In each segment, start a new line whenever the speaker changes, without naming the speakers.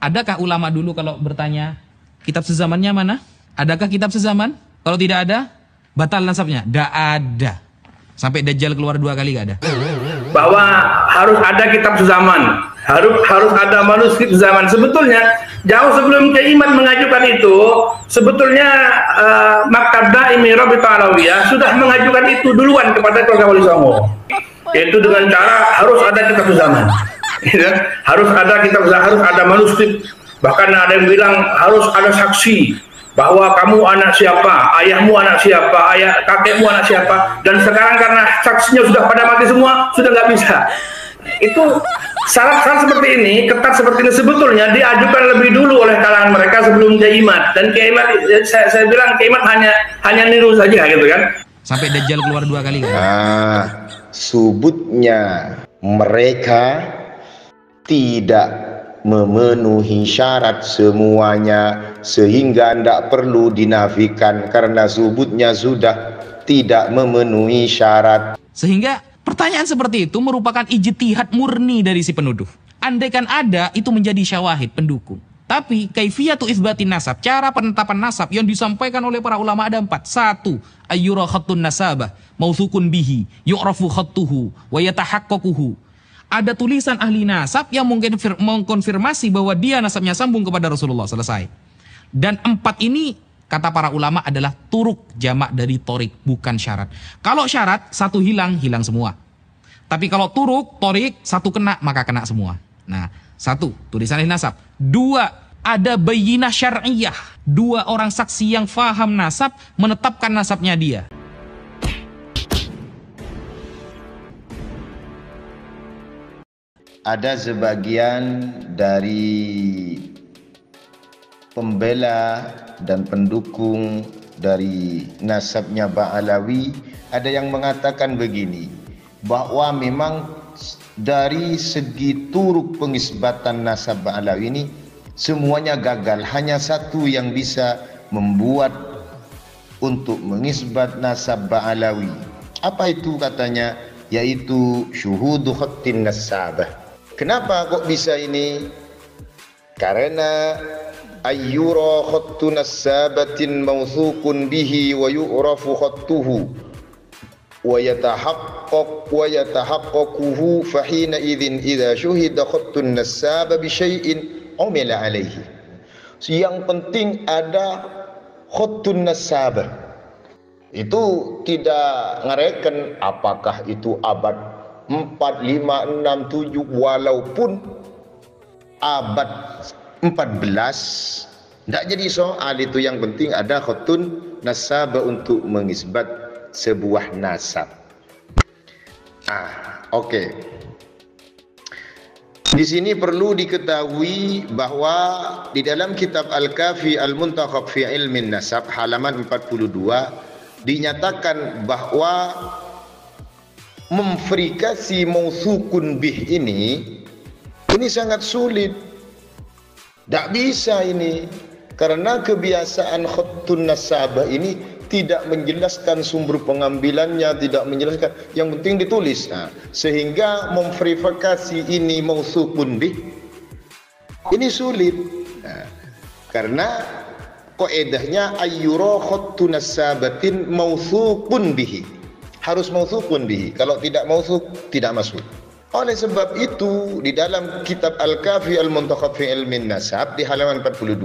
Adakah ulama dulu kalau bertanya, kitab sezamannya mana? Adakah kitab sezaman? Kalau tidak ada, batal nasabnya? Tidak ada. Sampai Dajjal keluar 2 kali gak ada.
Bahwa harus ada kitab sezaman, harus ada manuskrip sezaman. Sebetulnya jauh sebelum Kiai Imad mengajukan itu, sebetulnya Maktab Daimi Rabithah Alawiyah sudah mengajukan itu duluan kepada keluarga Wali Songo, yaitu dengan cara harus ada kitab sezaman. Harus ada kitab sezaman, harus ada manuskrip. Bahkan ada yang bilang harus ada saksi bahwa kamu anak siapa, ayahmu anak siapa, ayah kakekmu anak siapa. Dan sekarang karena saksinya sudah pada mati semua, sudah nggak bisa. Itu syarat-syarat seperti ini, ketat seperti ini sebetulnya diajukan lebih dulu oleh kalangan mereka sebelum Kiai Imad. Dan Kiai Imad, saya bilang Kiai Imad hanya niru saja gitu kan.
Sampai Dajjal keluar 2 kali kan.
Subutnya mereka tidak memenuhi syarat semuanya sehingga tidak perlu dinafikan karena subutnya sudah tidak memenuhi syarat.
Sehingga pertanyaan seperti itu merupakan ijtihad murni dari si penuduh. Andaikan ada, itu menjadi syawahid pendukung. Tapi kaifiyatu itsbatin nasab, cara penetapan nasab yang disampaikan oleh para ulama ada 4. 1. Ayyura khattun nasabah mautsukun bihi yu'rafu khattuhu wa yatahaqqaquhu. Ada tulisan ahli nasab yang mungkin mengkonfirmasi bahwa dia nasabnya sambung kepada Rasulullah. Selesai. Dan 4 ini kata para ulama adalah turuk, jamak dari torik, bukan syarat. Kalau syarat 1 hilang, hilang semua. Tapi kalau turuk, torik, 1 kena, maka kena semua. Nah, 1 tulisan ahli nasab. 2 ada bayyinah syar'iyah. 2 orang saksi yang faham nasab menetapkan nasabnya dia.
Ada sebagian dari pembela dan pendukung dari nasabnya Ba'alawi, ada yang mengatakan begini, bahwa memang dari segi turuk pengisbatan nasab Ba'alawi ini semuanya gagal, hanya 1 yang bisa membuat untuk mengisbat nasab Ba'alawi. Apa itu katanya? Yaitu syuhudu khattin nasabah. Kenapa kok bisa ini? Karena ayyura khattu nasabatin mawthukun bihi wa yu'rafu khattuhu wa yatahaqqaquhu fahina idzin idza syuhida khattun nasaba bi syai'in umila alaihi. Yang penting ada khattun nasabah. Itu tidak ngereken apakah itu abad 4, 5, 6, 7 walaupun abad 14 tidak jadi soal itu. Yang penting ada khatun nasabah untuk mengisbat sebuah nasab. Oke. Di sini perlu diketahui bahwa di dalam kitab Al-Kafi Al-Muntakhab fi Ilmin Nasab halaman 42 dinyatakan bahwa memfrikasi mausukun bih ini sangat sulit. Tak bisa ini karena kebiasaan khattun nasabah ini tidak menjelaskan sumber pengambilannya, tidak menjelaskan, yang penting ditulis. Sehingga memverifikasi ini mausukun bih ini sulit. Karena kaidahnya ayyura khattun nasabatin mausukun bihi, harus mausukun bihi. Kalau tidak mausuk, tidak masuk. Oleh sebab itu di dalam kitab Al-Kafi Al-Muntakhab fi Ilmin Nasab di halaman 42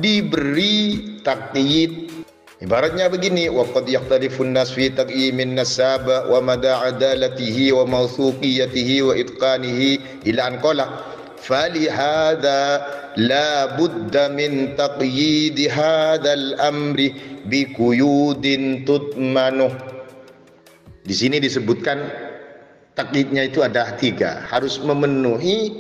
diberi takyid. Ibaratnya begini, wa qad yakhtalifun nas fi taqyimin nasab wa mada adalatihi wa mawthuqiyatihi wa itqanihi ila an qala falihada la budda min taqyid hadzal amri bi quyudin tutmanuh. Di sini disebutkan takyidnya itu ada 3, harus memenuhi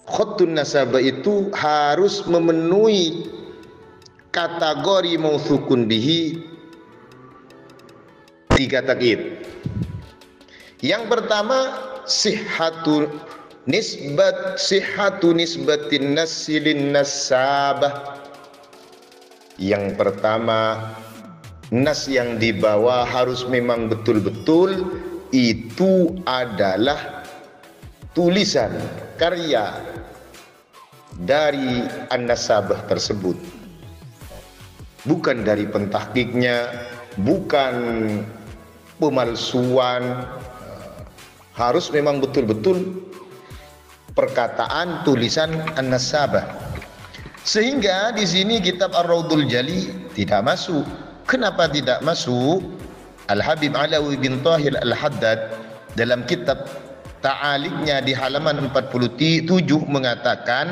khattun nasabah itu harus memenuhi kategori mautsukun bihi 3 takyid. Yang pertama sihhatu nisbatin nasilin nasabah. Yang pertama, nas yang dibawa harus memang betul-betul itu adalah tulisan karya dari an-nasabah tersebut, bukan dari pentahqiqnya, bukan pemalsuan, harus memang betul-betul perkataan tulisan an-nasabah. Sehingga di sini kitab Ar-Raudhul Jali tidak masuk. Kenapa tidak masuk? Al-Habib Alawi bin Tahir Al-Haddad dalam kitab Ta'aliknya di halaman 47 mengatakan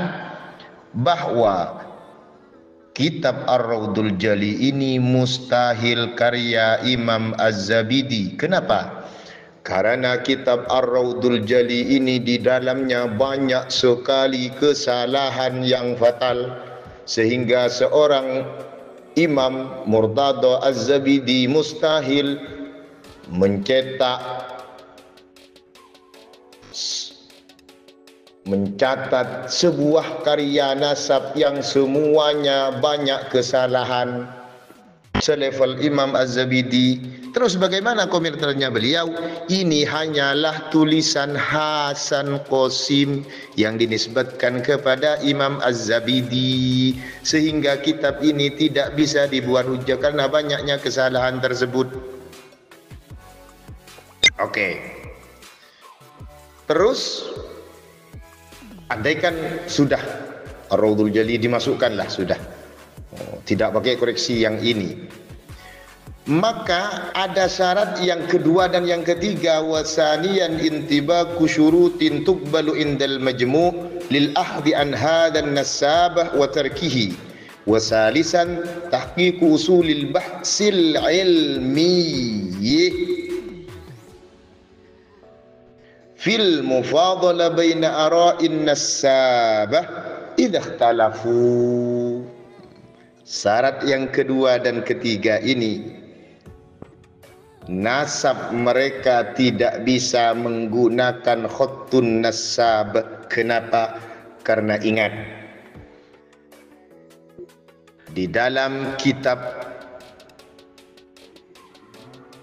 bahwa kitab Ar-Raudhul Jali ini mustahil karya Imam Az-Zabidi. Kenapa? Karena kitab Ar-Raudhul Jali ini di dalamnya banyak sekali kesalahan yang fatal, sehingga seorang Imam Murtada Az-Zabidi mustahil mencatat sebuah karya nasab yang semuanya banyak kesalahan selevel Imam Az-Zabidi. Terus bagaimana komentarnya beliau? Ini hanyalah tulisan Hasan Qasim yang dinisbatkan kepada Imam Az-Zabidi, sehingga kitab ini tidak bisa dibuat hujah karena banyaknya kesalahan tersebut. Oke. Terus andaikan sudah Ar-Raudhul Jali dimasukkanlah sudah, tidak pakai koreksi yang ini, maka ada syarat yang kedua dan yang ketiga. Wasaniyan intibaku syurutin tuqbalu indal majmu' lil ahdi an hadan nasabah wa tarkihi. Wasalisan tahqiqu usulil bahsil ilmi fil mufadalah baina ara'in nasabah idza ikhtalafu. Syarat yang kedua dan ketiga ini, nasab mereka tidak bisa menggunakan khattun nasabah. Kenapa? Karena ingat, di dalam kitab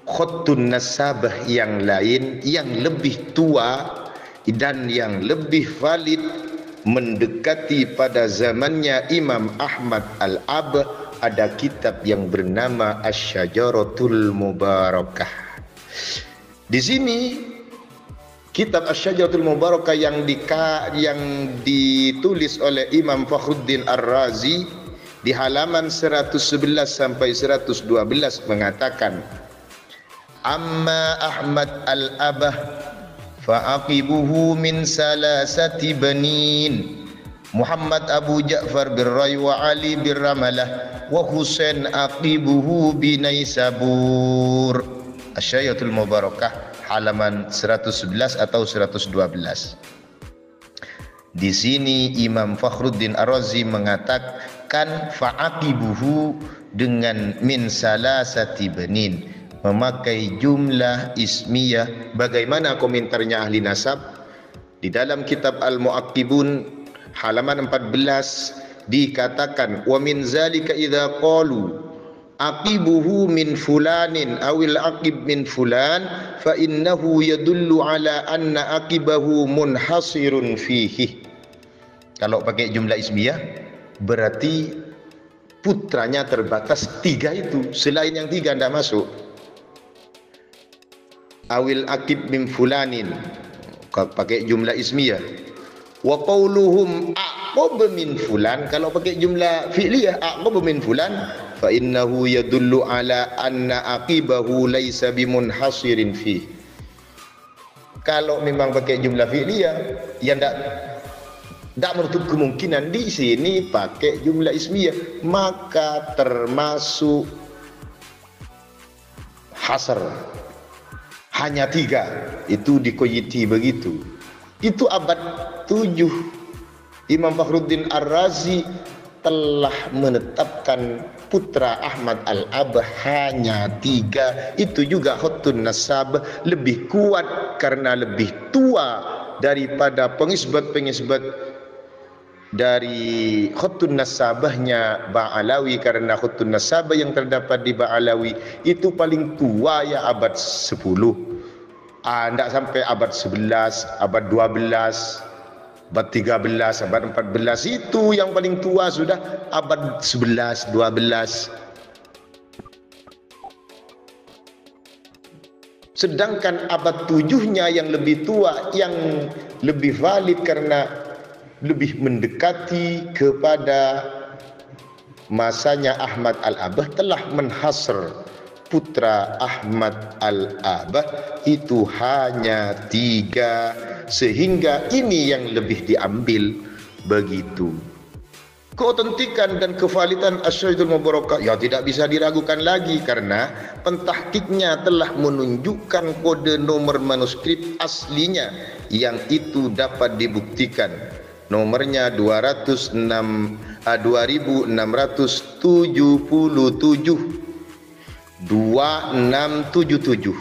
khattun nasabah yang lain yang lebih tua dan yang lebih valid mendekati pada zamannya Imam Ahmad Al-Ab, ada kitab yang bernama Asy-Syajaratul Mubarakah. Di sini kitab Asy-Syajaratul Mubarakah yang ditulis oleh Imam Fakhruddin Ar-Razi di halaman 111 sampai 112 mengatakan, amma Ahmad Al-Abah fa'aqibuhu min salasati banin, Muhammad Abu Ja'far bin Ray wa Ali bin Ramalah wa Husain aqibuhu binaisabur. Asy-Syajaratul Mubarakah halaman 111 atau 112. Di sini Imam Fakhruddin Ar-Razi mengatakan fa'aqibuhu dengan min salasati banin, memakai jumlah ismiyah. Bagaimana komentarnya ahli nasab? Di dalam kitab Al-Mu'aqibun halaman 14 dikatakan, wa min zalika idza qalu aqibuhu min fulanin awil aqib min fulan fa innahu yadullu ala anna aqibahu munhasirun fihi. Kalau pakai jumlah ismiyah berarti putranya terbatas 3 itu, selain yang 3 tidak masuk. Awil aqib min fulanin pakai jumlah ismiyah, wa qauluhum aqab min fulan kalau pakai jumlah fi'liyah aqab min fulan fa innahu yadullu ala anna aqibahu laisa bimunhasirin fi. Kalau memang pakai jumlah fi'liyah yang tidak menutup kemungkinan di sini pakai jumlah ismiyah, maka termasuk hasar. Hanya 3 itu dikoyiti begitu. Itu abad 7 Imam Fakhruddin Ar-Razi telah menetapkan putra Ahmad Al-Ab hanya 3. Itu juga khattun nasab lebih kuat karena lebih tua daripada pengisbat-pengisbat dari khattun nasabahnya Ba'alawi, karena khattun nasabah yang terdapat di Ba'alawi itu paling tua ya abad 10. Tidak sampai abad 11, abad 12 abad 13, abad 14 itu yang paling tua sudah abad 11, 12. Sedangkan abad 7-nya yang lebih tua, yang lebih valid karena lebih mendekati kepada masanya Ahmad Al-Abah, telah menhasr putra Ahmad Al-Abah itu hanya 3, sehingga ini yang lebih diambil begitu. Keotentikan dan kevalidan Asy-Syaitul Mubarakah ya tidak bisa diragukan lagi, karena pentahkiknya telah menunjukkan kode nomor manuskrip aslinya yang itu dapat dibuktikan. Nomornya 2677 2677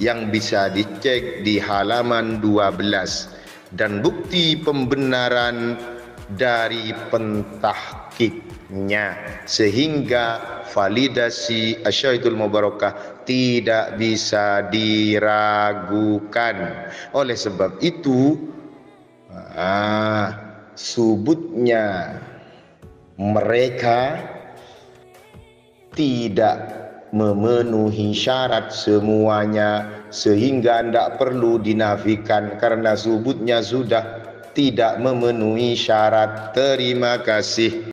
yang bisa dicek di halaman 12, dan bukti pembenaran dari pentahkiknya, sehingga validasi Asy-Syaitul Mubarakah tidak bisa diragukan. Oleh sebab itu subutnya mereka tidak memenuhi syarat semuanya, sehingga tidak perlu dinafikan karena subutnya sudah tidak memenuhi syarat. Terima kasih.